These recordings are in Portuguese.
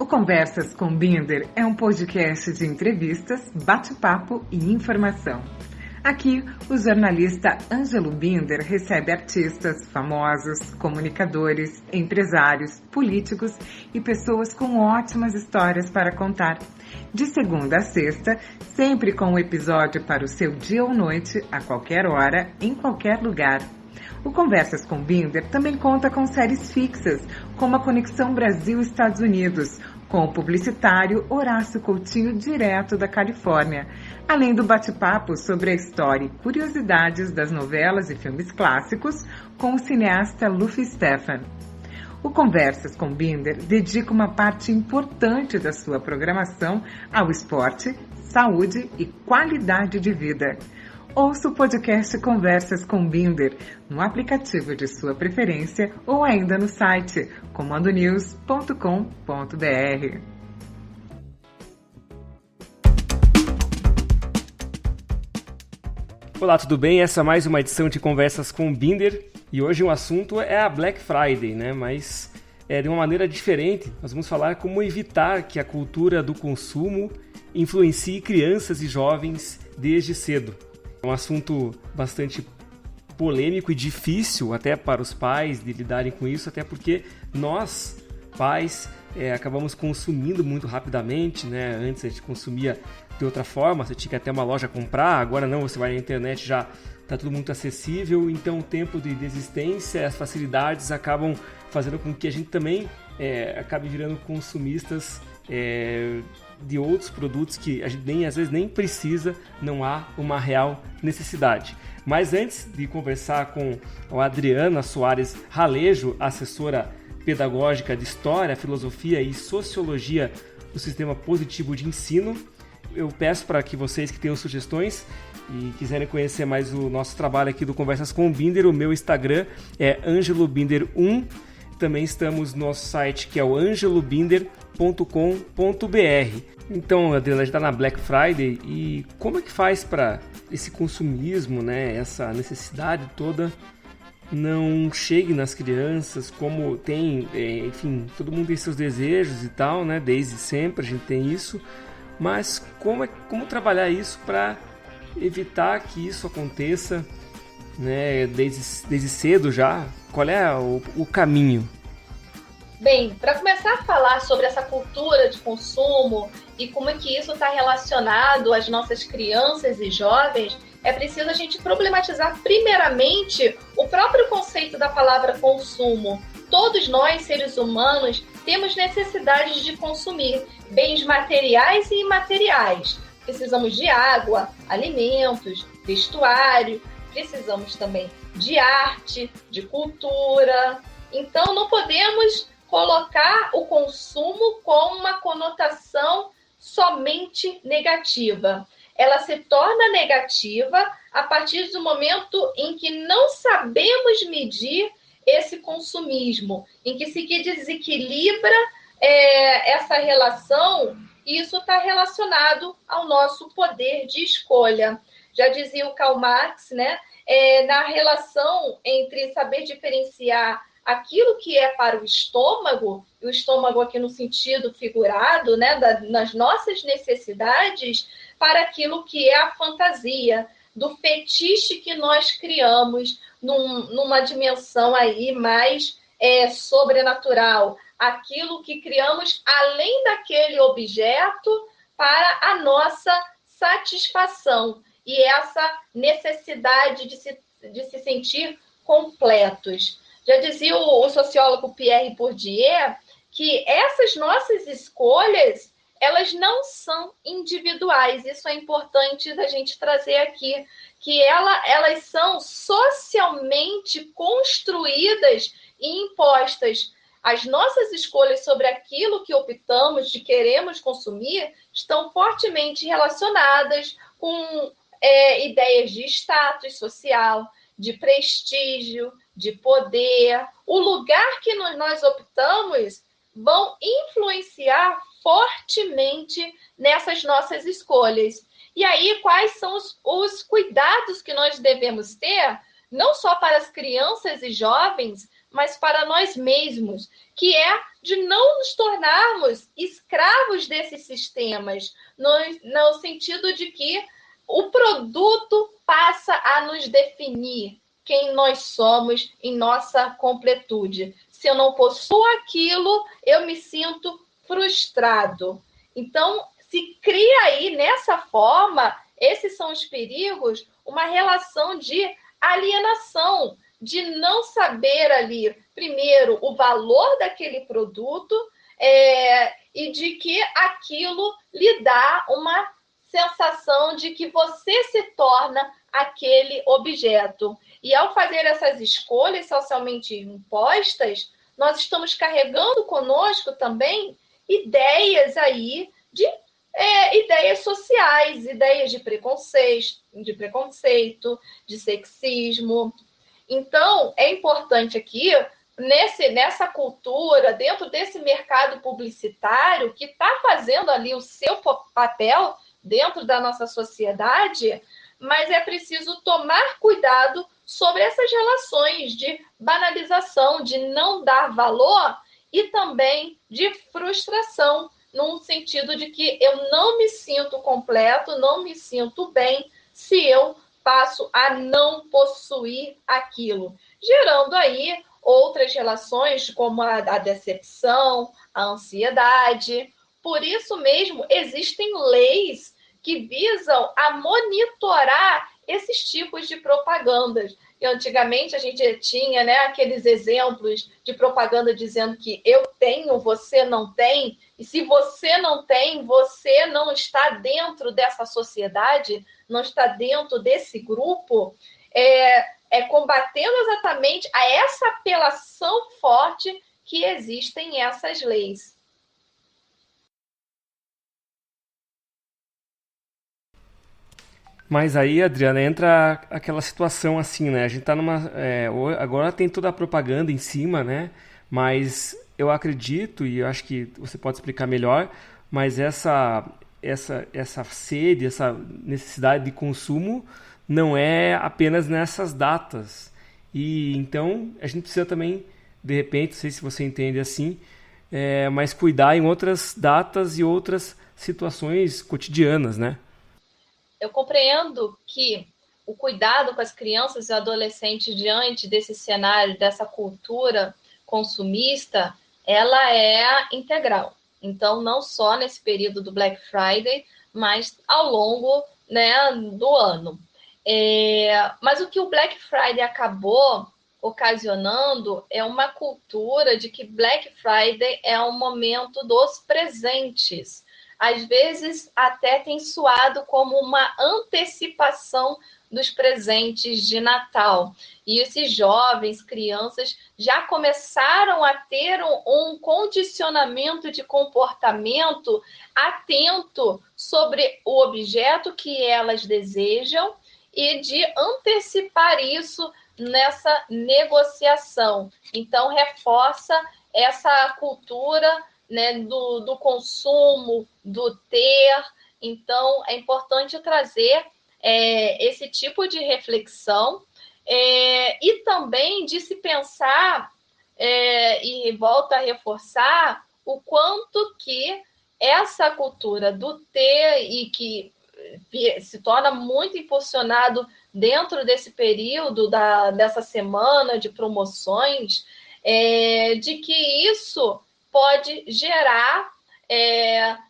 O Conversas com Binder é um podcast de entrevistas, bate-papo e informação. Aqui, o jornalista Ângelo Binder recebe artistas, famosos, comunicadores, empresários, políticos e pessoas com ótimas histórias para contar. De segunda a sexta, sempre com um episódio para o seu dia ou noite, a qualquer hora, em qualquer lugar. O Conversas com Binder também conta com séries fixas, como a Conexão Brasil-Estados Unidos, com o publicitário Horácio Coutinho, direto da Califórnia, além do bate-papo sobre a história e curiosidades das novelas e filmes clássicos com o cineasta Luffy Stefan. O Conversas com Binder dedica uma parte importante da sua programação ao esporte, saúde e qualidade de vida. Ouça o podcast Conversas com Binder no aplicativo de sua preferência ou ainda no site comandonews.com.br. Olá, tudo bem? Essa é mais uma edição de Conversas com Binder e hoje o assunto é a Black Friday, né? Mas de uma maneira diferente. Nós vamos falar como evitar que a cultura do consumo influencie crianças e jovens desde cedo. É um assunto bastante polêmico e difícil até para os pais de lidarem com isso, até porque nós, pais, acabamos consumindo muito rapidamente, né? Antes a gente consumia de outra forma, você tinha que ir até uma loja comprar, agora não, você vai na internet, já está tudo muito acessível, então o tempo de desistência, as facilidades acabam fazendo com que a gente também acabe virando consumistas de outros produtos que a gente às vezes nem precisa, não há uma real necessidade. Mas antes de conversar com a Adriana Soares Ralejo, assessora pedagógica de História, Filosofia e Sociologia do Sistema Positivo de Ensino, eu peço para que vocês que tenham sugestões e quiserem conhecer mais o nosso trabalho aqui do Conversas com Binder, o meu Instagram é angelobinder1. Também estamos no nosso site, que é o angelobinder.com.br. Então, Adriana, a gente está na Black Friday e como é que faz para esse consumismo, né, essa necessidade toda não chegue nas crianças, como tem, enfim, todo mundo tem seus desejos e tal, né, desde sempre a gente tem isso, mas como trabalhar isso para evitar que isso aconteça, né, desde cedo já? Qual é o caminho? Bem, para começar a falar sobre essa cultura de consumo e como é que isso está relacionado às nossas crianças e jovens, é preciso a gente problematizar primeiramente o próprio conceito da palavra consumo. Todos nós, seres humanos, temos necessidades de consumir bens materiais e imateriais. Precisamos de água, alimentos, vestuário, precisamos também de arte, de cultura. Então, não podemos colocar o consumo com uma conotação somente negativa. Ela se torna negativa a partir do momento em que não sabemos medir esse consumismo, em que se desequilibra essa relação, e isso está relacionado ao nosso poder de escolha. Já dizia o Karl Marx, né? Na relação entre saber diferenciar aquilo que é para o estômago, e o estômago aqui no sentido figurado, né, nas nossas necessidades, para aquilo que é a fantasia, do fetiche que nós criamos numa dimensão aí mais sobrenatural, aquilo que criamos além daquele objeto para a nossa satisfação e essa necessidade de se sentir completos. Já dizia o sociólogo Pierre Bourdieu que essas nossas escolhas, elas não são individuais. Isso é importante da gente trazer aqui, que elas são socialmente construídas e impostas. As nossas escolhas sobre aquilo que optamos de queremos consumir estão fortemente relacionadas com ideias de status social, de prestígio, de poder. O lugar que nós optamos vão influenciar fortemente nessas nossas escolhas. E aí, quais são os cuidados que nós devemos ter, não só para as crianças e jovens, mas para nós mesmos, que é de não nos tornarmos escravos desses sistemas, no sentido de que o produto passa a nos definir quem nós somos em nossa completude. Se eu não possuo aquilo, eu me sinto frustrado. Então, se cria aí, nessa forma, esses são os perigos, uma relação de alienação, de não saber ali, primeiro, o valor daquele produto e de que aquilo lhe dá uma sensação de que você se torna aquele objeto. E ao fazer essas escolhas socialmente impostas, nós estamos carregando conosco também ideias aí de ideias sociais, ideias de preconceito, de sexismo. Então, é importante aqui, nessa cultura, dentro desse mercado publicitário, que está fazendo ali o seu papel dentro da nossa sociedade, mas é preciso tomar cuidado sobre essas relações de banalização, de não dar valor e também de frustração, num sentido de que eu não me sinto completo, não me sinto bem se eu passo a não possuir aquilo, gerando aí outras relações como a decepção, a ansiedade. Por isso mesmo, existem leis que visam a monitorar esses tipos de propagandas. E antigamente a gente tinha, né, aqueles exemplos de propaganda dizendo que eu tenho, você não tem, e se você não tem, você não está dentro dessa sociedade, não está dentro desse grupo, combatendo exatamente a essa apelação forte que existem essas leis. Mas aí, Adriana, entra aquela situação assim, né? A gente tá agora tem toda a propaganda em cima, né? Mas eu acredito, e eu acho que você pode explicar melhor, mas essa sede, essa necessidade de consumo não é apenas nessas datas. E então a gente precisa também, de repente, não sei se você entende assim, mas cuidar em outras datas e outras situações cotidianas, né? Eu compreendo que o cuidado com as crianças e adolescentes diante desse cenário, dessa cultura consumista, ela é integral. Então, não só nesse período do Black Friday, mas ao longo, né, do ano. Mas o que o Black Friday acabou ocasionando é uma cultura de que Black Friday é um momento dos presentes. Às vezes até tem soado como uma antecipação dos presentes de Natal. E esses jovens, crianças, já começaram a ter um condicionamento de comportamento atento sobre o objeto que elas desejam e de antecipar isso nessa negociação. Então, reforça essa cultura, né, do consumo, do ter. Então, é importante trazer esse tipo de reflexão e também de se pensar, e volta a reforçar, o quanto que essa cultura do ter e que se torna muito impulsionado dentro desse período dessa semana de promoções, de que isso pode gerar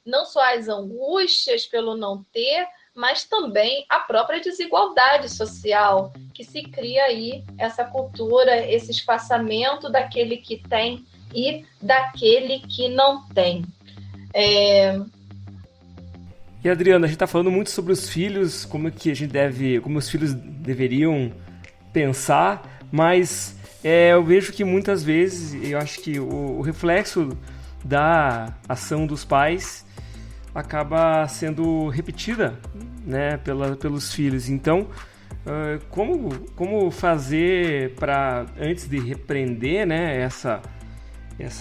não só as angústias pelo não ter, mas também a própria desigualdade social, que se cria aí essa cultura, esse espaçamento daquele que tem e daquele que não tem. E Adriana, a gente está falando muito sobre os filhos, como os filhos deveriam pensar, mas eu vejo que muitas vezes, eu acho que o reflexo da ação dos pais acaba sendo repetida, né, pelos filhos. Então, como fazer para, antes de repreender, né, essa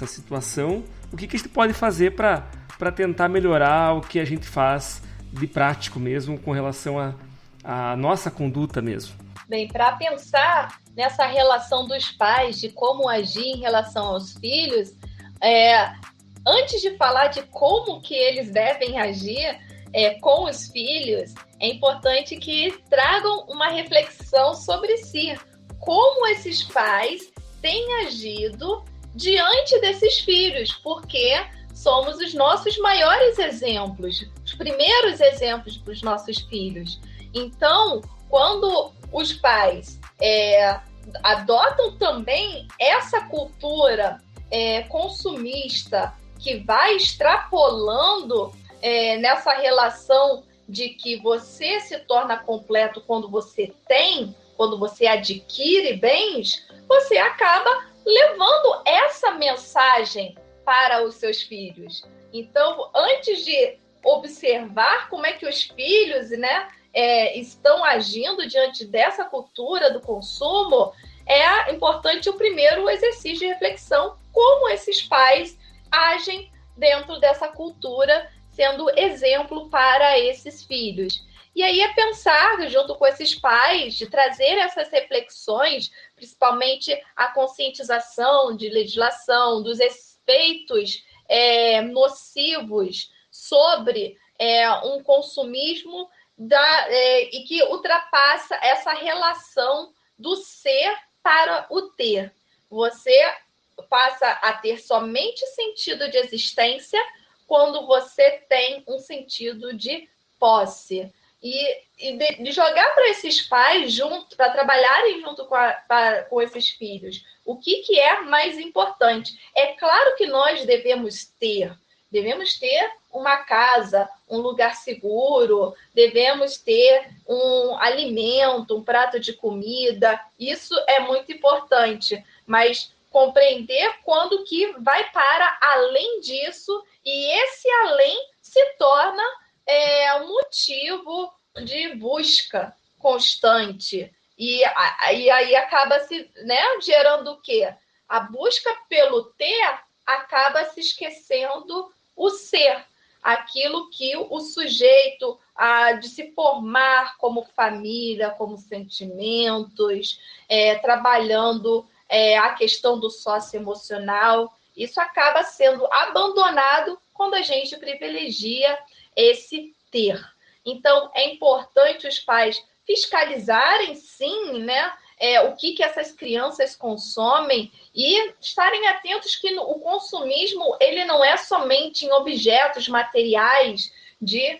situação, o que a gente pode fazer para tentar melhorar o que a gente faz de prático mesmo com relação à nossa conduta mesmo? Bem, para pensar nessa relação dos pais, de como agir em relação aos filhos, antes de falar de como que eles devem agir com os filhos, é importante que tragam uma reflexão sobre si. Como esses pais têm agido diante desses filhos, porque somos os nossos maiores exemplos, os primeiros exemplos para os nossos filhos. Então, quando os pais adotam também essa cultura consumista que vai extrapolando nessa relação de que você se torna completo quando você adquire bens, você acaba levando essa mensagem para os seus filhos. Então, antes de observar como é que os filhos, estão agindo diante dessa cultura do consumo, é importante o primeiro exercício de reflexão, como esses pais agem dentro dessa cultura, sendo exemplo para esses filhos. E aí é pensar, junto com esses pais, de trazer essas reflexões, principalmente a conscientização de legislação, dos efeitos nocivos sobre um consumismo e que ultrapassa essa relação do ser para o ter. Você passa a ter somente sentido de existência quando você tem um sentido de posse. E de jogar para esses pais, para trabalharem junto com esses filhos, o que é mais importante? É claro que nós devemos ter uma casa, um lugar seguro, devemos ter um alimento, um prato de comida, isso é muito importante, mas compreender quando que vai para além disso, e esse além se torna um motivo de busca constante. E aí acaba se gerando o quê? A busca pelo ter acaba se esquecendo o ser, aquilo que o sujeito de se formar como família, como sentimentos, trabalhando a questão do socioemocional. Isso acaba sendo abandonado quando a gente privilegia esse ter. Então, é importante os pais fiscalizarem, sim, o que essas crianças consomem e estarem atentos que o consumismo ele não é somente em objetos materiais de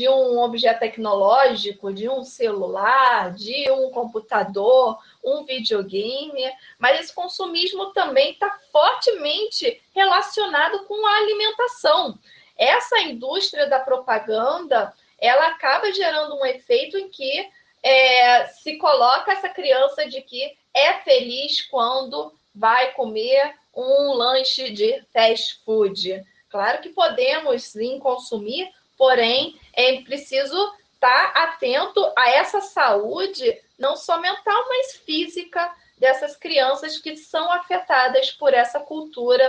um objeto tecnológico, de um celular, de um computador, um videogame, mas esse consumismo também está fortemente relacionado com a alimentação. Essa indústria da propaganda, ela acaba gerando um efeito em que se coloca essa criança de que é feliz quando vai comer um lanche de fast food. Claro que podemos sim consumir, porém é preciso estar atento a essa saúde, não só mental, mas física dessas crianças que são afetadas por essa cultura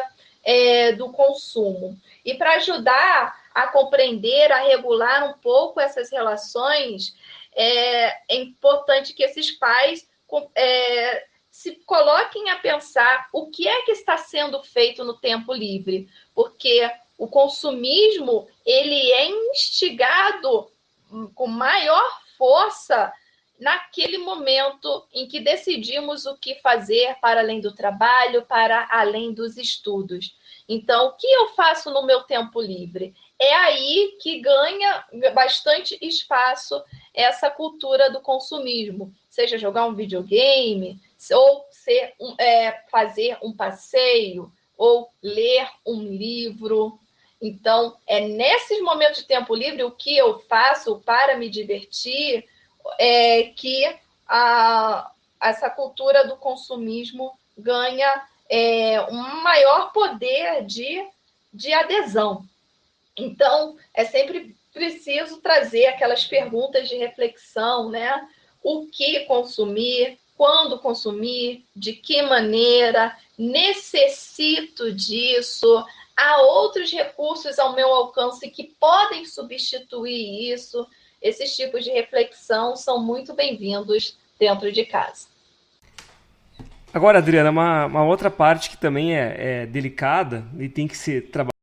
do consumo. E para ajudar a compreender, a regular um pouco essas relações, é importante que esses pais se coloquem a pensar o que é que está sendo feito no tempo livre, porque o consumismo ele é instigado com maior força naquele momento em que decidimos o que fazer para além do trabalho, para além dos estudos. Então, o que eu faço no meu tempo livre? É aí que ganha bastante espaço essa cultura do consumismo, seja jogar um videogame, ou fazer um passeio, ou ler um livro. Então, é nesses momentos de tempo livre, o que eu faço para me divertir, que essa cultura do consumismo ganha um maior poder de adesão. Então, é sempre preciso trazer aquelas perguntas de reflexão, O que consumir, quando consumir, de que maneira, necessito disso, há outros recursos ao meu alcance que podem substituir isso. esses tipos de reflexão são muito bem-vindos dentro de casa. Agora, Adriana, uma outra parte que também é delicada e tem que ser trabalhada